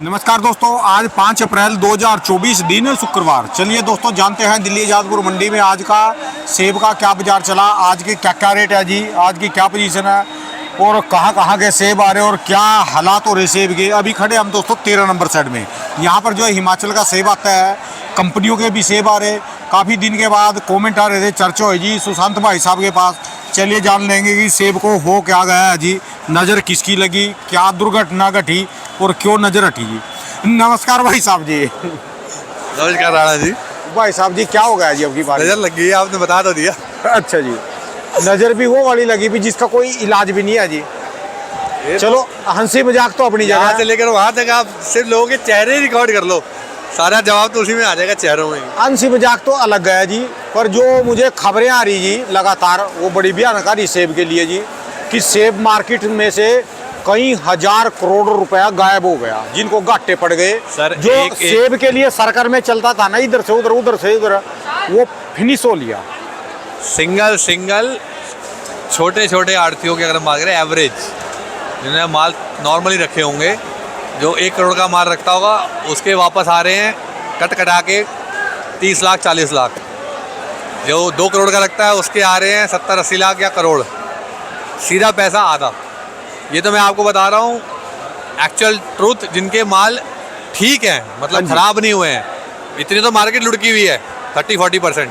नमस्कार दोस्तों, आज 5 अप्रैल 2024 दिन शुक्रवार। चलिए दोस्तों जानते हैं दिल्ली आज़ादपुर मंडी में आज का सेब का क्या बाजार चला, आज के क्या क्या रेट है जी, आज की क्या पोजीशन है और कहाँ के सेब आ रहे हैं और क्या हालात हो रहे सेब के। अभी खड़े हम दोस्तों 13 नंबर साइड में। यहाँ पर जो है हिमाचल का सेब आता है, कंपनियों के भी सेब आ रहे। काफ़ी दिन के बाद कॉमेंट आ रहे थे, चर्चा हुई जी सुशांत भाई साहब के पास। चलिए जान लेंगे कि सेब को हो क्या गया है जी, नज़र किसकी लगी, क्या दुर्घटना घटी और क्यों नज़र हटी जी। नमस्कार भाई साहब जी। नमस्कार राणा जी। भाई साहब जी क्या हो गया जी अब की बार? नजर लग गई है, आपने बता तो दिया। अच्छा जी, नज़र भी वो वाली लगी भी जिसका कोई इलाज भी नहीं है जी। चलो हंसी मजाक तो अपनी यहाँ जगह से लेकर वहाँ तक आप सिर्फ लोगों के चेहरे रिकॉर्ड कर लो, सारा जवाब तो उसी में आ जाएगा, चेहरों में। हंसी मजाक तो अलग गया जी, पर जो मुझे खबरें आ रही जी लगातार वो बड़ी भयानक आ रही सेब के लिए जी, कि सेब मार्केट में से कई हजार करोड़ रुपया गायब हो गया, जिनको घाटे पड़ गए। सर, जो सेब के लिए सरकार में चलता था ना, इधर से उधर उधर से इधर, वो फिनिश हो लिया। सिंगल छोटे छोटे आड़तियों की अगर हम बात करें, एवरेज जिन्होंने माल नॉर्मली रखे होंगे, जो 1 करोड़ का माल रखता होगा, उसके वापस आ रहे हैं कटा के 30 लाख 40 लाख। जो 2 करोड़ का रखता है उसके आ रहे हैं 70-80 लाख या करोड़, सीधा पैसा आधा। ये तो मैं आपको बता रहा हूँ एक्चुअल ट्रूथ, जिनके माल ठीक है, मतलब ख़राब नहीं हुए हैं। इतनी तो मार्केट लुढ़की हुई है 30-40%,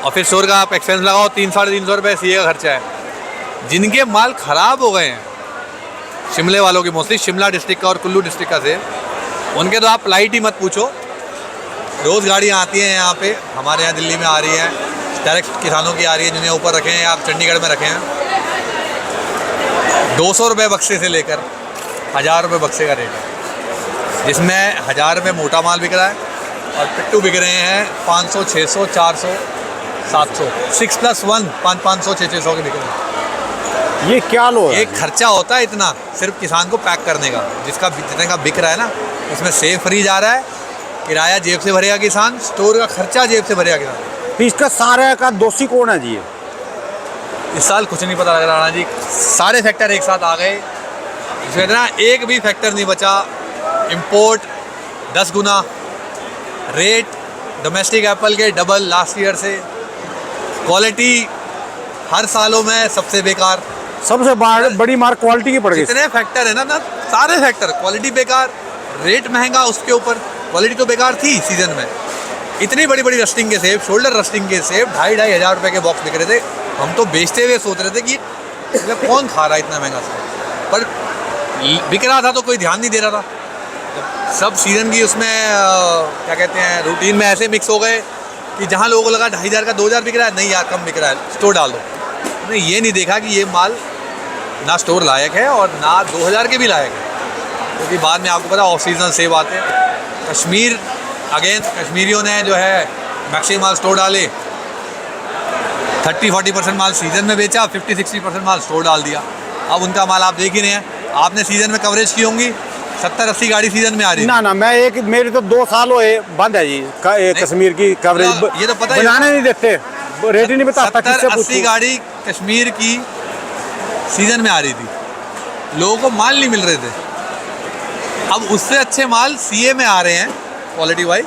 और फिर स्टोर का आप एक्सपेंस लगाओ 300-350 रुपये सीए का खर्चा है। जिनके माल ख़राब हो गए हैं, शिमले वालों की मोस्टली, शिमला डिस्ट्रिक्ट का और कुल्लू डिस्ट्रिक्ट का से, उनके तो आप लाइट ही मत पूछो। रोज़ गाड़ियाँ आती हैं यहाँ पे, हमारे यहाँ दिल्ली में आ रही हैं, डायरेक्ट किसानों की आ रही है, जिन्हें ऊपर रखे हैं, आप चंडीगढ़ में रखे हैं। 200 रुपये बक्से से लेकर 1000 रुपये बक्से का रेट है, जिसमें 1000 रुपये मोटा माल बिक रहा है और पिट्टू बिक रहे हैं 500, 600, 400, 700, 6+1 500, 600 के बिक रहे हैं। ये क्या लो है? एक खर्चा होता है इतना सिर्फ किसान को पैक करने का, जिसका जितने का बिक रहा है ना, उसमें सेब फ्री जा रहा है, किराया जेब से भरेगा किसान, स्टोर का खर्चा जेब से भरेगा किसान। इसका सारे का दोषी कौन है जी? इस साल कुछ नहीं पता लग रहा राणा जी, सारे फैक्टर एक साथ आ गए, इसमें ना एक भी फैक्टर नहीं बचा। इंपोर्ट 10 गुना, रेट डोमेस्टिक एप्पल के डबल लास्ट ईयर से, क्वालिटी हर सालों में सबसे बेकार, सबसे बड़ी मार क्वालिटी की पड़ गई। जितने फैक्टर है ना सारे फैक्टर, क्वालिटी बेकार, रेट महंगा, उसके ऊपर क्वालिटी तो बेकार थी। सीजन में इतनी बड़ी बड़ी रस्टिंग के सेब, शोल्डर रस्टिंग के सेब 2,500 हज़ार रुपये के बॉक्स बिक रहे थे। हम तो बेचते हुए सोच रहे थे कि मतलब कौन खा रहा है इतना महंगा सेब, पर बिक रहा था तो कोई ध्यान नहीं दे रहा था। सब सीज़न की उसमें क्या कहते हैं, रूटीन में ऐसे मिक्स हो गए कि जहाँ लोगों को लगा 2,500 का 2,000 बिक रहा है, नहीं यार कम बिक रहा है, स्टोर डाल दो। हमने ये नहीं देखा कि ये माल ना स्टोर लायक है और ना 2,000 के भी लायक है, क्योंकि बाद में आपको पता ऑफ सीजन सेब आते हैं। कश्मीर अगेन, कश्मीरियों ने जो है मैक्सिमम माल स्टोर डाले, 30-40% माल सीज़न में बेचा, 50-60% माल स्टोर डाल दिया। अब उनका माल आप देख ही रहे हैं, आपने सीज़न में कवरेज की होंगी, 70-80 गाड़ी सीज़न में आ रही है। ना मेरी तो 2 साल हुए बंद है जी कश्मीर की कवरेज। ये तो पता बनाने नहीं देते, रेट ही नहीं बताता। 70-80 गाड़ी कश्मीर की सीज़न में आ रही थी, लोगों को माल नहीं मिल रहे थे। अब उससे अच्छे माल सीए में आ रहे हैं क्वालिटी वाइज,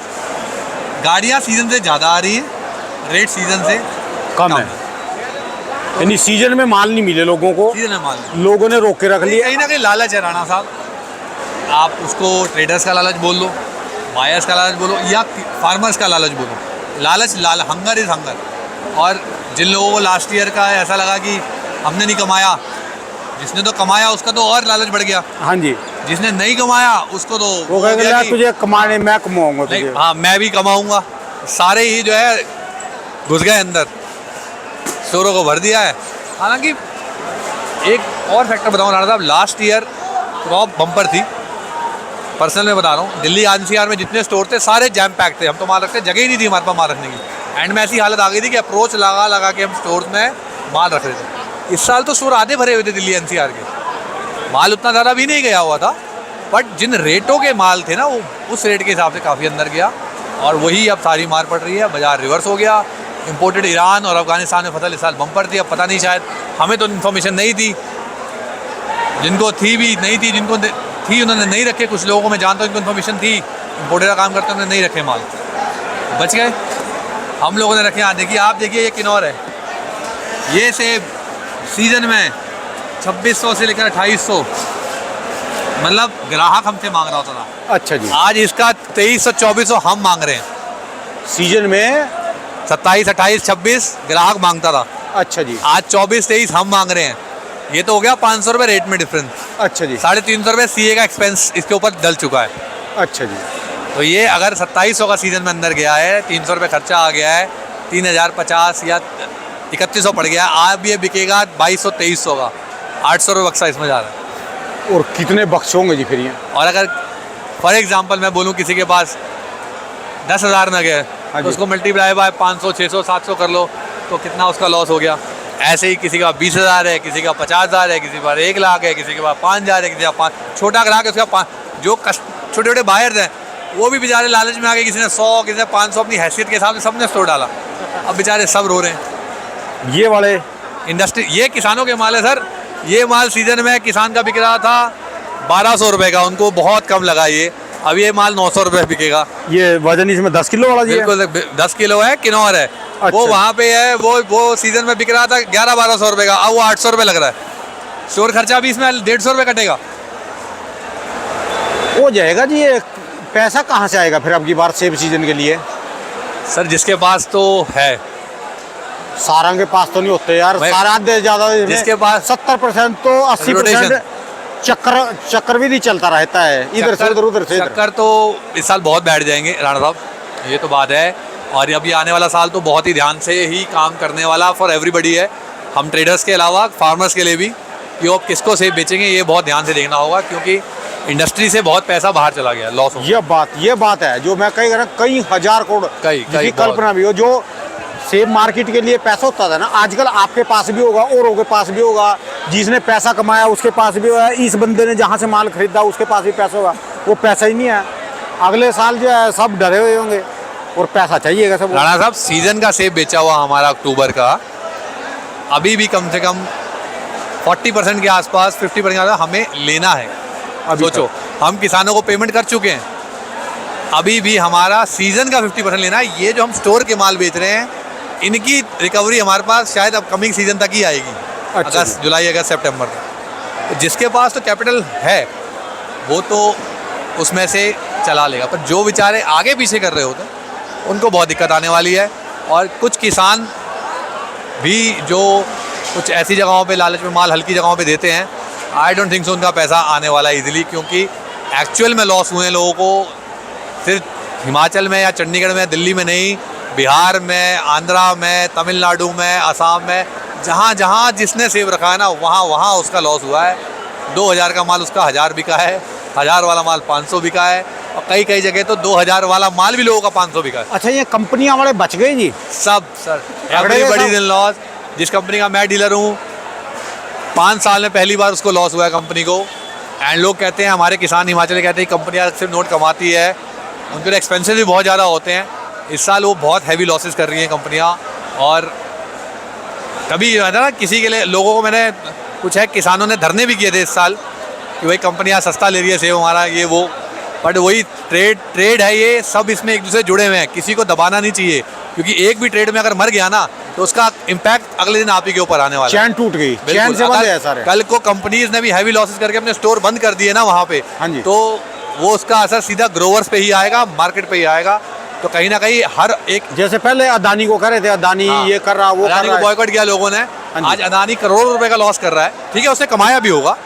गाड़ियाँ सीज़न से ज़्यादा आ रही हैं, रेट सीज़न से कम है। यानी सीजन में माल नहीं मिले लोगों को, सीजन में माल लोगों ने रोक के रख लिया। कहीं ना कहीं लालच है राणा साहब, आप उसको ट्रेडर्स का लालच बोल लो, बायर्स का लालच बोलो, या फार्मर्स का लालच बोलो। Hunger is hunger. और जिन लोगों को लास्ट ईयर का ऐसा लगा कि हमने नहीं कमाया, जिसने तो कमाया उसका तो और लालच बढ़ गया। हाँ जी, जिसने नहीं कमाया उसको तो वो कहेगा तुझे कमाने, मैं कमाऊंगा तुझे। हाँ, मैं भी कमाऊंगा। सारे ही जो है घुस गए अंदर, स्टोरों को भर दिया है। हालांकि एक और फैक्टर बताऊँ राणा साहब, लास्ट ईयर क्रॉप बम्पर थी, पर्सनल में बता रहा हूँ। दिल्ली एनसीआर में जितने स्टोर थे सारे जैम पैक थे, हम तो माल रखते, जगह ही नहीं थी हमारे पास माल रखने की। एंड में ऐसी हालत आ गई थी कि अप्रोच लगा के हम स्टोर में माल रख रहे थे। इस साल तो स्टोर आधे भरे हुए थे दिल्ली एनसीआर के, माल उतना ज़्यादा भी नहीं गया हुआ था, बट जिन रेटों के माल थे ना, वो उस रेट के हिसाब से काफ़ी अंदर गया, और वही अब सारी मार पड़ रही है। बाजार रिवर्स हो गया। इंपोर्टेड ईरान और अफगानिस्तान में फसल इस साल बम्पर थी। अब पता नहीं, शायद हमें तो इन्फॉर्मेशन नहीं थी, जिनको थी भी नहीं थी, जिनको थी उन्होंने नहीं रखे, कुछ लोगों को मैं जानता हूँ इनको इन्फॉर्मेशन थी, इम्पोर्टर का काम करते उन्होंने नहीं रखे माल, बच गए। हम लोगों ने रखे। यहाँ देखिए, आप देखिए ये किन्नौर है, ये सेब सीजन में 2600 से लेकर 2800, मतलब ग्राहक हमसे मांग रहा होता था। अच्छा जी। आज इसका 2300 2400 हम मांग रहे हैं। सीजन में 27 28 26 ग्राहक मांगता था, अच्छा जी। आज 24 23 हम मांग रहे हैं। ये तो हो गया 500 रुपये रेट में डिफरेंस। अच्छा जी। 350 रुपये सीए का एक्सपेंस इसके ऊपर डल चुका है। अच्छा जी। तो ये अगर 2700 का सीजन में अंदर गया है, 300 रुपये खर्चा आ गया है, 3050 या 3100 पड़ गया, आज ये बिकेगा 2200 2300 का, 800 रुपये बक्सा इसमें जा रहा है। और कितने बक्स होंगे जी फिर ये? और अगर फॉर एग्जांपल मैं बोलूँ किसी के पास 10,000 नग है, हाँ तो जी। उसको मल्टीप्लाई बाय 500 600 700 कर लो, तो कितना उसका लॉस हो गया। ऐसे ही किसी का 20,000 है, किसी का 50,000 है, किसी के पास 1 लाख है, किसी के पास 5,000 है, किसी का 5, छोटा ग्राहक है उसका 5, जो छोटे छोटे बायर्स हैं वो भी बेचारे लालच में आ गए, किसी ने 100 किसी ने 500 अपनी हैसियत के हिसाब से सबने स्टोर डाला। अब बेचारे सब रो रहे हैं। ये वाले इंडस्ट्री, ये किसानों के माल है सर। ये माल सीजन में किसान का बिक रहा था 1200 रुपये का, उनको बहुत कम लगा ये, अब ये माल 900 रुपये बिकेगा। ये वजन इसमें 10 किलो वाला जी है? बिल्कुल 10 किलो है, किन्नौर है। अच्छा। वो वहाँ पे है, वो सीजन में बिक रहा था 11-1200 रुपये का, अब वो 800 रुपये लग रहा है। स्टोर खर्चा भी इसमें 150 रुपये कटेगा। हो जाएगा जी। ये पैसा कहाँ से आएगा फिर अब की बार सेब सीजन के लिए? सर जिसके पास तो है, सारंग के पास तो नहीं होते यार, भाई, सारा आधे ज्यादा जिसके पास 70% तो 80% चक्कर भी नहीं चलता रहता है, इधर से उधर से इधर। चक्कर तो इस साल बहुत बैठ जाएंगे राणा साहब, ये तो बात है। और अभी आने वाला साल तो बहुत ही ध्यान से ही काम करने वाला फॉर एवरीबडी है, हम ट्रेडर्स के अलावा फार्मर्स के लिए भी, कि वो किसको सेब बेचेंगे ये बहुत ध्यान से देखना होगा, क्योंकि इंडस्ट्री से बहुत पैसा बाहर चला गया, लॉस हो गया। ये बात है जो मैं कई हजार करोड़ कई कल्पना भी हो, जो सेब मार्केट के लिए पैसा होता था ना, आजकल आपके पास भी होगा, औरों के पास भी होगा, जिसने पैसा कमाया उसके पास भी होगा, इस बंदे ने जहाँ से माल खरीदा उसके पास भी पैसा होगा। वो पैसा ही नहीं है, अगले साल जो है सब डरे हुए होंगे और पैसा चाहिएगा सब। राणा साहब सीजन का सेब बेचा हुआ हमारा अक्टूबर का अभी भी कम से कम 40% के आसपास, 50% के आसपास हमें लेना है। अब सोचो, हम किसानों को पेमेंट कर चुके हैं, अभी भी हमारा सीजन का 50% लेना है। ये जो हम स्टोर के माल बेच रहे हैं, इनकी रिकवरी हमारे पास शायद अब कमिंग सीजन तक ही आएगी। अच्छा। अगस्त, जुलाई, अगस्त, सितंबर तक। तो जिसके पास तो कैपिटल है वो तो उसमें से चला लेगा, पर जो बेचारे आगे पीछे कर रहे होते हैं उनको बहुत दिक्कत आने वाली है। और कुछ किसान भी जो कुछ ऐसी जगहों पे लालच में माल हल्की जगहों पे देते हैं, आई डोंट थिंक सो उनका पैसा आने वाला है ईजिली, क्योंकि एक्चुअल में लॉस हुए लोगों को सिर्फ हिमाचल में या चंडीगढ़ में, दिल्ली में नहीं, बिहार में, आंध्रा में, तमिलनाडु में, असम में, जहाँ जहाँ जिसने सेब रखा है ना, वहाँ वहाँ उसका लॉस हुआ है। 2000 का माल उसका 1000 बिका है, 1000 वाला माल 500 बिका है, और कई जगह तो 2000 वाला माल भी लोगों का 500 बिका है। अच्छा, ये कंपनियां वाले बच गए जी सब सर, एवरीबॉडी इन लॉस। जिस कंपनी का मैं डीलर हूँ, 5 साल में पहली बार उसको लॉस हुआ है कंपनी को। एंड लोग कहते हैं, हमारे किसान हिमाचल कहते हैं कंपनियाँ सिर्फ नोट कमाती है, उनके एक्सपेंसेस भी बहुत ज़्यादा होते हैं। इस साल वो बहुत हैवी लॉसेस कर रही हैं कंपनियाँ। और कभी है ना, किसी के लिए लोगों को मैंने कुछ है, किसानों ने धरने भी किए थे इस साल कि भाई कंपनियाँ सस्ता ले रही है सेब हमारा, ये वो। बट वही ट्रेड है, ये सब इसमें एक दूसरे से जुड़े हुए हैं, किसी को दबाना नहीं चाहिए, क्योंकि एक भी ट्रेड में अगर मर गया ना तो उसका इम्पैक्ट अगले दिन आप ही के ऊपर आने वाला है। चैन टूट गई, चैन से बंद है सारे। कल को कंपनीज ने भी हैवी लॉसेस करके अपने स्टोर बंद कर दिए ना वहाँ पे, हाँ जी, तो वो उसका असर सीधा ग्रोवर्स पे ही आएगा, मार्केट पे ही आएगा। तो कहीं ना कहीं हर एक, जैसे पहले अदानी को कर रहे थे, अदानी ये कर रहा, वो अदानी को बॉयकॉट किया लोगों ने, आज अदानी करोड़ों रुपए का लॉस कर रहा है। ठीक है, उसने कमाया भी होगा,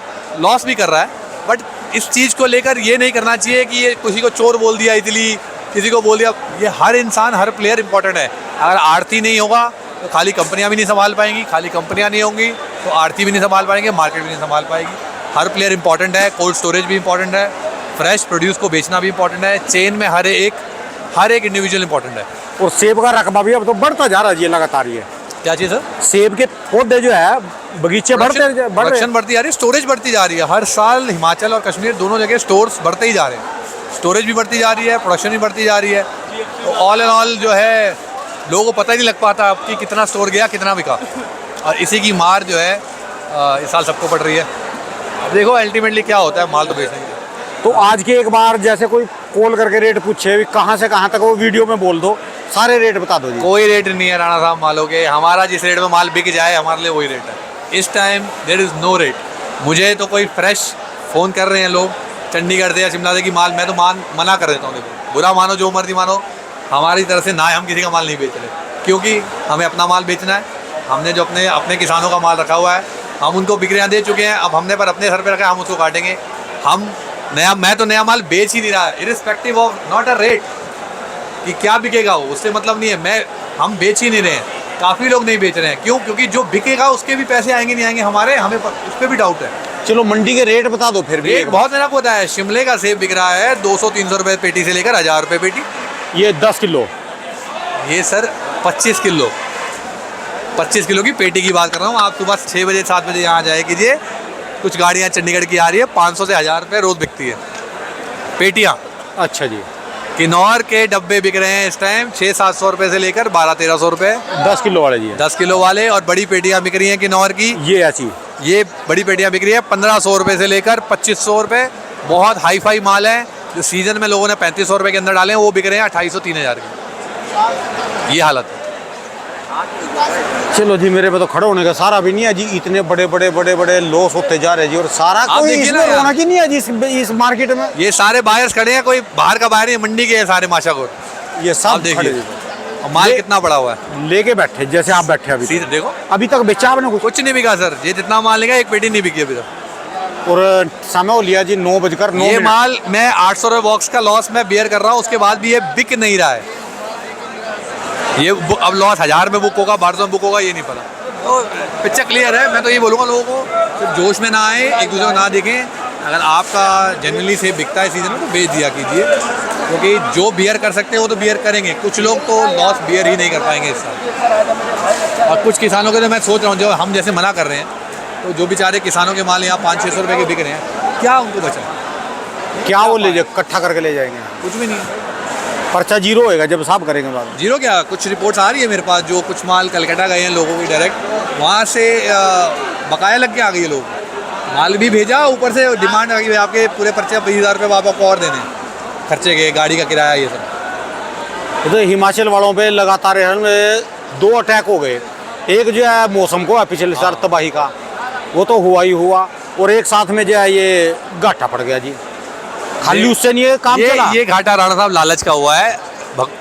लॉस भी कर रहा है, बट इस चीज़ को लेकर ये नहीं करना चाहिए कि ये किसी को चोर बोल दिया इतनी, किसी को बोल दिया। ये हर इंसान, हर प्लेयर इंपॉर्टेंट है। अगर आड़ती नहीं होगा तो खाली कंपनियां भी नहीं संभाल पाएंगी, खाली कंपनियां नहीं होंगी तो आड़ती भी नहीं संभाल पाएंगे, मार्केट भी नहीं संभाल पाएगी। हर प्लेयर इंपॉर्टेंट है, कोल्ड स्टोरेज भी इंपॉर्टेंट है, फ्रेश प्रोड्यूस को बेचना भी इंपॉर्टेंट है, चेन में हर एक इंडिविजुअल इंपॉर्टेंट है। और सेब का रकबा भी अब तो बढ़ता जा रहा है जी लगातार। ये क्या चीज़ है? सेब के पौधे जो है, बगीचे प्रोडक्शन बढ़ती जा रही है, स्टोरेज बढ़ती जा रही है। हर साल हिमाचल और कश्मीर दोनों जगह स्टोर्स बढ़ते ही जा रहे हैं, स्टोरेज भी बढ़ती जा रही है, प्रोडक्शन भी बढ़ती जा रही है। तो ऑल एंड ऑल जो है, लोगों को पता ही नहीं लग पाता कि कितना स्टोर गया, कितना बिका, और इसी की मार जो है इस साल सबको पड़ रही है। अब देखो अल्टीमेटली क्या होता है, माल तो बेचेंगे। तो आज के एक बार जैसे कोई कॉल करके रेट पूछे भी कहाँ से कहाँ तक, वो वीडियो में बोल दो, सारे रेट बता दो जी। कोई रेट नहीं है राणा साहब मालों के, हमारा जिस रेट में माल बिक जाए हमारे लिए वही रेट है। इस time there is no rate. मुझे तो कोई फ्रेश फ़ोन कर रहे हैं लोग चंडीगढ़ से या शिमला से कि माल, मैं तो मना कर देता हूँ। देखो बुरा मानो जो मर्जी मानो, हमारी तरफ से ना हम किसी का माल नहीं बेच रहे, क्योंकि हमें अपना माल बेचना है। हमने जो अपने किसानों का माल रखा हुआ है, हम उनको बिक्रियाँ दे चुके हैं, अब हमने पर अपने सर पे रखा है, हम उसको काटेंगे। मैं तो नया माल बेच ही नहीं रहा, irrespective of not a rate कि क्या बिकेगा वो, उससे मतलब नहीं है। हम बेच ही नहीं रहे हैं, काफ़ी लोग नहीं बेच रहे हैं। क्यों? क्योंकि जो बिकेगा उसके भी पैसे आएंगे नहीं आएंगे हमारे, हमें उस पर भी डाउट है। चलो मंडी के रेट बता दो फिर भी। रेट बहुत मेरा को होता है। शिमले का सेब बिक रहा है 200-300 रुपये पेटी से लेकर 1000 रुपये पेटी। ये 10 किलो, ये सर 25 किलो की पेटी की बात कर रहा हूँ। आप सुबह 6 बजे 7 बजे यहाँ जाए कीजिए, कुछ गाड़ियाँ चंडीगढ़ की आ रही है, 500 से 1000 रुपये रोज़ बिकती है पेटियाँ। अच्छा जी। किन्नौर के डब्बे बिक रहे हैं इस टाइम 600-700 रुपये से लेकर 1200-1300 रुपये 10 किलो वाले जी। 10 किलो वाले। और बड़ी पेटियाँ बिक रही हैं किन्नौर की, ये ऐसी, ये बड़ी पेटियाँ बिक रही है 1500 रुपये से लेकर 2500 रुपये। बहुत हाई फाई माल है जो सीजन में लोगों ने 3500 रुपये के अंदर डाले हैं, वो बिक रहे हैं 2800-3000 के। ये हालत है। चलो जी, मेरे पे तो खड़े होने का सारा भी नहीं है जी। इतने बड़े बड़े लॉस होते जा रहे हैं जी, और सारा आप कोई देखिए इसमें ना यार। रौनक ही नहीं है जी इस मार्केट में। ये सारे बायर्स खड़े हैं, कोई बाहर का बायर नहीं, मंडी के हैं सारे माशाकोर। ये आप सब खड़े देखिए जी। और माल कितना बड़ा हुआ है, लेके बैठे जैसे आप बैठे अभी सीधे देखो। अभी तक बेचा आपने कुछ? कुछ नहीं बिका सर, ये जितना माल लेगा एक पेटी नहीं बिकी अभी तक। और समय हो लिया जी 9:09। ये माल मैं 800 रुपये बॉक्स का लॉस मैं बियर कर रहा हूँ, उसके बाद भी ये बिक नहीं रहा है। ये अब लॉस 1000 में बुक होगा, 1200 में बुक होगा, ये नहीं पता। तो पिक्चर क्लियर है। मैं तो ये बोलूँगा लोगों को सिर्फ जोश में ना आए, एक दूसरे को ना देखें। अगर आपका जेन्युइनली सेब बिकता है सीजन में तो बेच दिया कीजिए, क्योंकि जो बियर कर सकते हैं वो तो बियर करेंगे। कुछ लोग तो लॉस बियर ही नहीं कर पाएंगे इस साल। और कुछ किसानों के तो मैं सोच रहा हूँ जो हम जैसे मना कर रहे हैं, तो जो बेचारे किसानों के माल यहाँ 500-600 रुपये के बिक रहे हैं, क्या उनको बचा? क्या वो ले जाए, इकट्ठा करके ले जाएंगे? कुछ भी नहीं। पर्चा जीरो होएगा जब साफ करेंगे बाद में। जीरो क्या, कुछ रिपोर्ट्स आ रही है मेरे पास, जो कुछ माल कलकत्ता गए हैं लोगों की डायरेक्ट, वहाँ से बकाया लग के आ गई है। लोग माल भी भेजा, ऊपर से डिमांड आ गई आपके पूरे पर्चे 20,000 रुपये आपको और देने खर्चे के, गाड़ी का किराया, ये सब। तो हिमाचल वालों पे लगातार 2 अटैक हो गए। एक जो है मौसम को है पिछले साल तबाही का, वो तो हुआ ही हुआ, और एक साथ में जो है ये घाटा पड़ गया जी। खाली उससे नहीं है काम चला। ये घाटा राणा साहब लालच का हुआ है।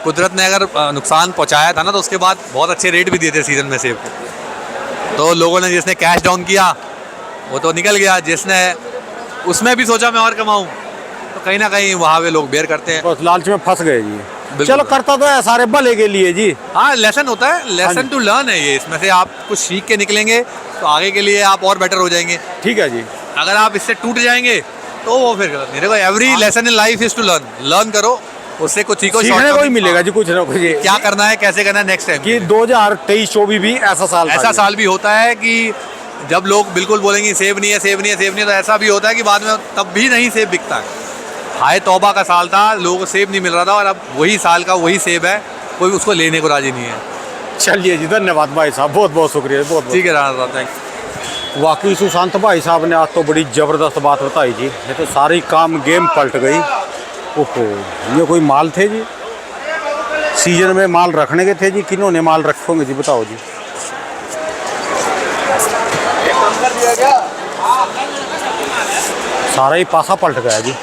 कुदरत ने अगर नुकसान पहुंचाया था ना, तो उसके बाद बहुत अच्छे रेट भी दिए थे सीजन में सेब को। तो लोगों ने, जिसने कैश डाउन किया वो तो निकल गया, जिसने उसमें भी सोचा मैं और कमाऊं, तो कहीं ना कहीं वहाँ पे लोग बेयर करते हैं। बस लालच में फंस गए जी। चलो करता तो है सारे भले के लिए जी। हाँ, लेसन होता है, लेसन टू लर्न है ये। इसमें से आप कुछ सीख के निकलेंगे तो आगे के लिए आप और बेटर हो जाएंगे। ठीक है जी। अगर आप इससे टूट जाएंगे तो वो फिर गलत नहीं। देखो, every lesson in life is to learn करो, उससे कुछ सीखो, सीखने को ही मिलेगा जी कुछ ना कुछ। क्या करना है, कैसे करना है नेक्स्ट टाइम। कि 2023-24 भी ऐसा साल भी होता है कि जब लोग बिल्कुल बोलेंगे सेब नहीं है, सेब नहीं है, सेब नहीं है, तो ऐसा भी होता है कि बाद में तब भी नहीं सेब बिकता है। हाय तौबा का साल था, लोगों को सेब नहीं मिल रहा था, और अब वही साल का वही सेब है, कोई उसको लेने को राजी नहीं है। चलिए जी, धन्यवाद भाई साहब, बहुत बहुत शुक्रिया। बहुत ठीक है राणा साहब, थैंक यू। वाकई सुशांत भाई साहब ने आज तो बड़ी ज़बरदस्त बात बताई जी। ये तो सारी काम गेम पलट गई। ओहो, ये कोई माल थे जी, सीजन में माल रखने के थे जी, किन्होंने माल रखे होंगे जी, बताओ जी। सारा ही पासा पलट गया जी।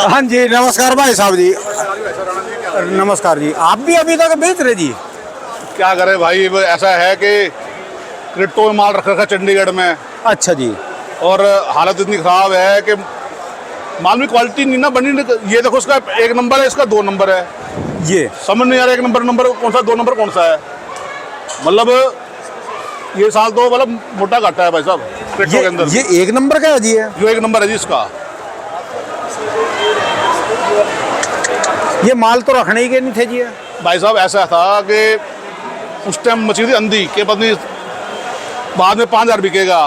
हाँ जी, नमस्कार भाई साहब जी। नमस्कार जी। आप भी अभी तक बेच रहे जी? क्या करें भाई, वो ऐसा है कि क्रिप्टो में माल रख रखा चंडीगढ़ में। अच्छा जी। और हालत इतनी ख़राब है कि माल में क्वालिटी नहीं ना बनी। ये देखो, इसका 1 नंबर है, इसका 2 नंबर है। ये समझ नहीं आ रहा 1 नंबर कौन सा, 2 नंबर कौन सा है। मतलब ये साल तो मतलब मोटा घाटा है भाई साहब क्रिप्टो के अंदर। ये 1 नंबर का है जी? है जो 1 नंबर है जी इसका। ये माल तो रखने ही के नहीं थे जी। भाई साहब ऐसा था कि उस टाइम मची थी अंधी के पत्नी, बाद में 5,000 बिकेगा।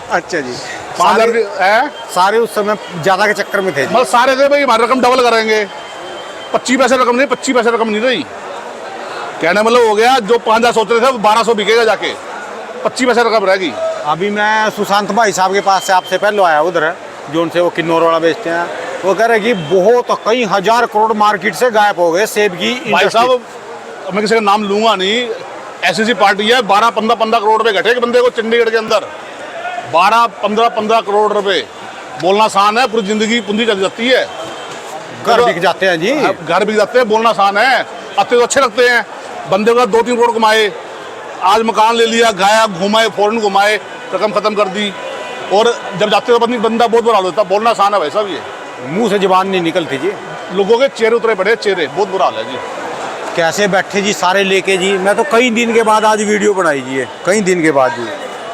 अच्छा जी। 5,000 है। सारे उस समय ज़्यादा के चक्कर में थे जी। मतलब सारे थे भाई, हमारी रकम डबल करेंगे। 25 पैसे रकम नहीं, 25 पैसे रकम नहीं रही। कहने मतलब हो गया, जो 5,000 सोच रहे थे वो 1,200 बिकेगा जाके। 25 पैसे रकम रहेगी। अभी मैं सुशांत भाई साहब के पास से आपसे पहले आया उधर, जो उनसे वो किन्नौर वाला बेचते हैं, वो कह रहे कि बहुत कई हजार करोड़ मार्केट से गायब हो गए सेब की भाई इंडस्ट्री। साहब मैं किसी का नाम लूंगा नहीं, ऐसी पार्टी है 12-15 करोड़ रुपए घटे कि बंदे को चंडीगढ़ के अंदर 12-15 करोड़ रुपए बोलना आसान है, पूरी जिंदगी पूंजी चल जाती है, घर बिक जाते हैं जी। घर बिक जाते हैं, बोलना आसान है। आते तो अच्छे लगते हैं, बंदे को 2-3 करोड़ कमाए, आज मकान ले लिया, गाया, घुमाए, फौरन घुमाए, रकम खत्म कर दी, और जब जाते हो बंदा बहुत बुरा हाल होता है। बोलना आसान है भाई साहब, ये मुंह से जुबान नहीं निकलती जी। लोगों के चेहरे उतरे पड़े, चेहरे बहुत बुरा हाल है जी। कैसे बैठे जी सारे लेके जी, मैं तो कई दिन के बाद आज वीडियो बनाई जी, कई दिन के बाद जी।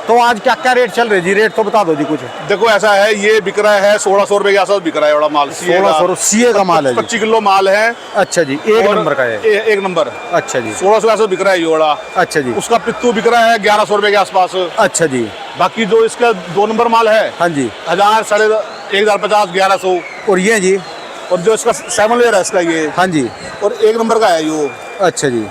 तो आज क्या क्या रेट चल रहे जी, रेट तो बता दो जी कुछ। देखो ऐसा है, ये बिक रहा है 1600 रुपए के आसपास बिक रहा है बड़ा माल। 1600 सीए का माल है जी। 25 किलो माल है। अच्छा जी, एक नंबर का है। एक नंबर। अच्छा जी, 1600 ऐसा बिक रहा है ये वाला। अच्छा जी। उसका पित्तू बिक रहा है 1100 रुपए के आसपास। अच्छा जी। बाकी जो इसका 2 नंबर माल है, हाँ जी, 1000, 1550, 1100। और ये जी, और जो इसका 7 लेयर है इसका ये, हाँ जी, और 1 नंबर का है ये। अच्छा जी।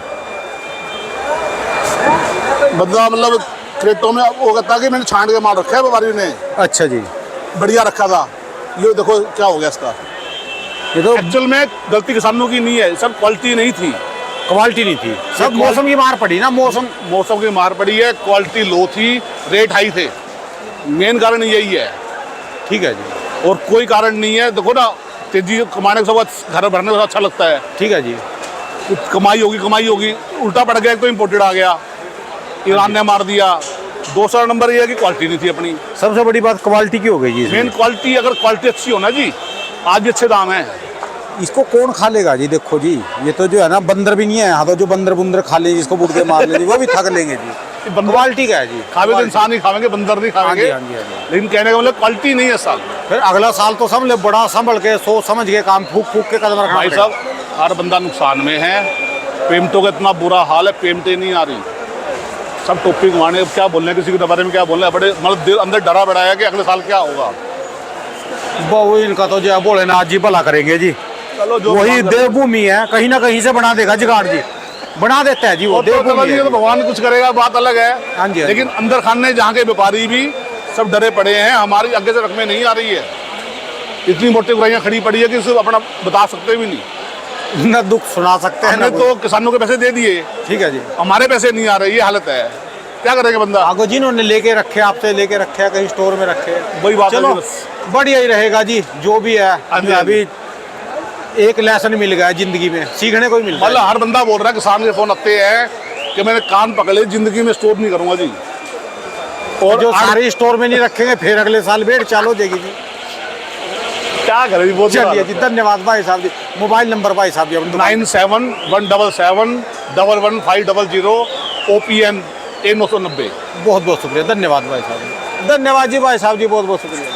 बंदा मतलब क्रेटों में वो कहता कि मैंने छांट के माल रखा है व्यापारी ने, अच्छा जी, बढ़िया रखा था, ये देखो क्या हो गया इसका। ये तो एक्चुअल में गलती किसानों की नहीं है, सब क्वालिटी नहीं थी, क्वालिटी नहीं थी, सब मौसम की मार पड़ी ना, मौसम की मार पड़ी है, क्वालिटी लो थी, रेट हाई थे, मेन कारण यही है। ठीक है जी, और कोई कारण नहीं है। देखो ना, तेजी कमाने के साथ घर भरने का अच्छा लगता है, ठीक है जी। कमाई होगी, उल्टा पड़ गया, एक तो इम्पोर्टेड आ गया, ईरान ने मार दिया। दूसरा नंबर ये है कि क्वालिटी नहीं थी अपनी। सबसे बड़ी बात क्वालिटी की हो गई जी। मेन क्वालिटी, अगर क्वालिटी अच्छी हो ना जी, आज भी अच्छे दाम है। इसको कौन खा लेगा जी, देखो जी, ये तो जो है ना, बंदर भी नहीं है यहाँ, तो जो बंदर खा ले जिसको बुढ़के मार ले जी, वो भी थक लेंगे जी। क्वालिटी का है जी, खावे तो इंसान ही खावेंगे, बंदर नहीं खावेंगे। हाँ जी, हाँ जी। लेकिन कहने का मतलब क्वालिटी नहीं है साल। फिर अगला साल तो समझ ले, बड़ा संभल के सोच समझ के काम, फूक के कदम रखना भाई पड़ेगा। साहब हर बंदा नुकसान में है, पेमेंटों का इतना बुरा हाल है, पेमेंटें नहीं आ रही, सब टोपी घुमाने। अब क्या बोलने, किसी के बारे में क्या बोलना है, बड़े मतलब दिल अंदर डरा बढ़ा है कि अगले साल क्या होगा। वो इनका तो जो है भोलेनाथ जी भला करेंगे जी, चलो जो वही देवभूमि है, कहीं ना कहीं से बना देगा जुगाड़ जी, बना देता है जी वो देवभूमि है। तो भगवान कुछ करेगा, बात अलग है। हाँ जी, हाँ लेकिन अंदर खाने जहाँ के व्यापारी भी सब डरे पड़े हैं, हमारी आगे से रकमें नहीं आ रही है, इतनी मोटी बुराइयाँ खड़ी पड़ी है कि सिर्फ अपना बता सकते भी नहीं, न दुख सुना सकते हैं हमने ना तो किसानों के पैसे दे दिए, ठीक है जी। हमारे पैसे नहीं आ रहे, ये हालत है, क्या करेंगे बंदा। आगो जी, इन्होंने लेके रखे, आपसे लेके रखे, कहीं स्टोर में रखे, वही बात है चलो जी, बस। बढ़िया ही रहेगा जी, जो भी है। हाँ जी, हाँ जी। अभी एक लेसन मिल गया है जिंदगी में, सीखने को ही मिल मतलब रहा है। हर बंदा बोल रहा है, किसान के फोन आते हैं कि मैंने कान पकड़े, जिंदगी में स्टोर नहीं करूंगा जी। और जो सारे स्टोर में नहीं रखेंगे, फिर अगले साल भेड़ चालू देगी जी। क्या करें जी, बहुत चलिए जी, धन्यवाद भाई साहब जी। मोबाइल नंबर भाई साहब जी अपना 9717711500 OPN A990। बहुत बहुत शुक्रिया, धन्यवाद भाई साहब, धन्यवाद जी भाई साहब जी, बहुत बहुत शुक्रिया।